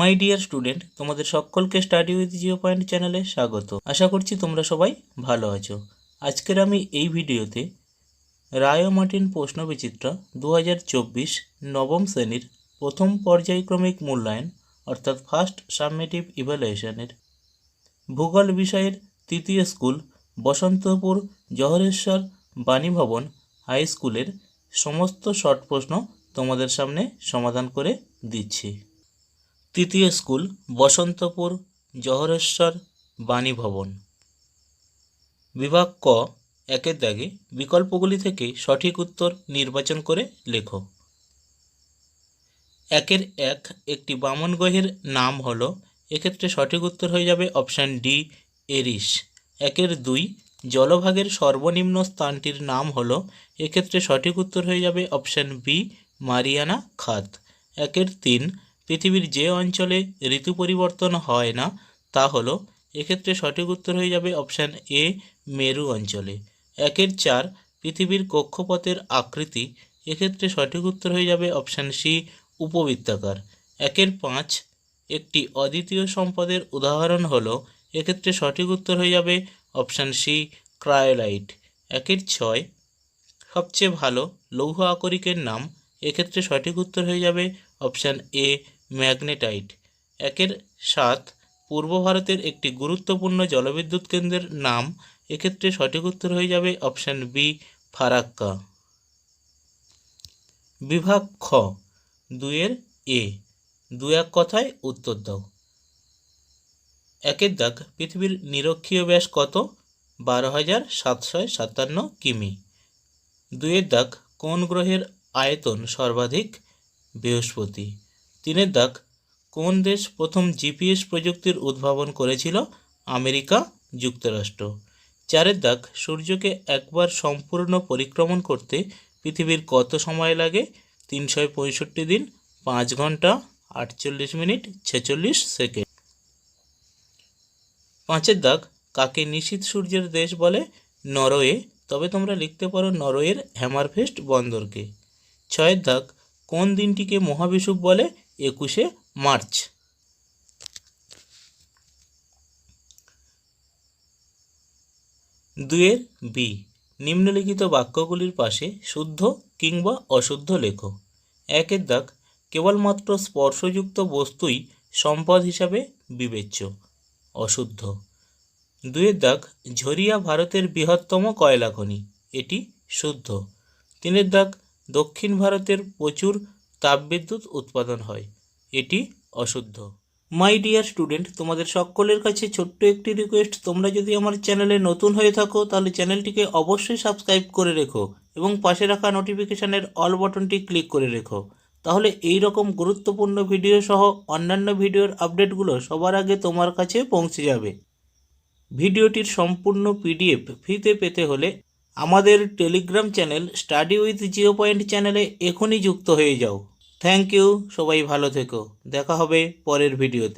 My dear student, তোমাদের সকলকে study with Jio point চ্যানেলে স্বাগত। আশা করছি তোমরা সবাই ভালো আছো। আজকের আমি এই ভিডিওতে রায় ও মার্টিন প্রশ্নবিচিত্রা 2024 নবম শ্রেণীর প্রথম পর্যায়ক্রমিক মূল্যায়ন অর্থাৎ ফার্স্ট সাবমিটিভ ইভ্যালুয়েশনের ভূগোল বিষয়ের তৃতীয় স্কুল বসন্তপুর জহরেশ্বর বাণীভবন হাই স্কুলের সমস্ত শর্ট প্রশ্ন তোমাদের সামনে সমাধান করে দিচ্ছি। তৃতীয় স্কুল বসন্তপুর জহরেশ্বর বাণীভবন, বিভাগ ক, একের দাগে বিকল্পগুলি থেকে সঠিক উত্তর নির্বাচন করে লেখো। একের এক, একটি বামন গ্রহের নাম হলো, এক্ষেত্রে সঠিক উত্তর হয়ে যাবে অপশান ডি, এরিস। একের দুই, জলভাগের সর্বনিম্ন স্থানটির নাম হলো, এক্ষেত্রে সঠিক উত্তর হয়ে যাবে অপশান বি, মারিয়ানা খাত। একের তিন, পৃথিবীর যে অঞ্চলে ঋতু পরিবর্তন হয় না তা হলো, এক্ষেত্রে সঠিক উত্তর হয়ে যাবে অপশান এ, মেরু অঞ্চলে। একের চার, পৃথিবীর কক্ষপথের আকৃতি, এক্ষেত্রে সঠিক উত্তর হয়ে যাবে অপশান সি, উপবৃত্তাকার। একের পাঁচ, একটি অদ্বিতীয় সম্পদের উদাহরণ হলো, এক্ষেত্রে সঠিক উত্তর হয়ে যাবে অপশান সি, ক্রায়োলাইট। একের ছয়, সবচেয়ে ভালো লৌহ আকরিকের নাম, এক্ষেত্রে সঠিক উত্তর হয়ে যাবে অপশান এ, ম্যাগনেটাইট। একের সাত, পূর্ব ভারতের একটি গুরুত্বপূর্ণ জলবিদ্যুৎ কেন্দ্রের নাম, এক্ষেত্রে সঠিক উত্তর হয়ে যাবে অপশান বি, ফারাক্কা। বিভাগ খ, দুইয়ের এ, দু এক কথায় উত্তর দাও। একের দাগ, পৃথিবীর নিরক্ষীয় ব্যাস কত? 12,757 কিমি। দুইয়ের দাগ, কোন গ্রহের আয়তন সর্বাধিক? বৃহস্পতি। তিনের দাগ, কোন দেশ প্রথম জিপিএস প্রযুক্তির উদ্ভাবন করেছিল? আমেরিকা যুক্তরাষ্ট্র। চারের দাগ, সূর্যকে একবার সম্পূর্ণ পরিক্রমণ করতে পৃথিবীর কত সময় লাগে? 365 দিন, 5 ঘন্টা 48 মিনিট 46 সেকেন্ড। পাঁচের দাগ, কাকে নিশীথ সূর্যের দেশ বলে? নরওয়ে, তবে তোমরা লিখতে পারো নরওয়ের হ্যামারফেস্ট বন্দরকে। ছয়ের দাগ, কোন দিনটিকে মহাবিষুব বলে? 21শে মার্চ। দুয়ের বি, নিম্নলিখিত বাক্যগুলির পাশে শুদ্ধ কিংবা অশুদ্ধ লেখো। একের দাগ, কেবলমাত্র স্পর্শযুক্ত বস্তুই সম্পদ হিসাবে বিবেচ্য, অশুদ্ধ। দুয়ের দাগ, ঝরিয়া ভারতের বৃহত্তম কয়লা খনি, এটি শুদ্ধ। তিনের দাগ, দক্ষিণ ভারতের প্রচুর তাপবিদ্যুৎ উৎপাদন হয়, এটি অশুদ্ধ। মাই ডিয়ার স্টুডেন্ট, তোমাদের সকলের কাছে ছোট্ট একটি রিকোয়েস্ট, তোমরা যদি আমার চ্যানেলে নতুন হয়ে থাকো তাহলে চ্যানেলটিকে অবশ্যই সাবস্ক্রাইব করে রেখো এবং পাশে রাখা নোটিফিকেশানের অল বাটনটি ক্লিক করে রেখো, তাহলে এই রকম গুরুত্বপূর্ণ ভিডিও সহ অন্যান্য ভিডিওর আপডেটগুলো সবার আগে তোমার কাছে পৌঁছে যাবে। ভিডিওটির সম্পূর্ণ পিডিএফ ফ্রিতে পেতে হলে আমাদের Telegram channel study with Jio point চ্যানেলে এখনই যুক্ত হয়ে যাও। থ্যাংক ইউ, সবাই ভালো থেকো, দেখা হবে পরের ভিডিওতে।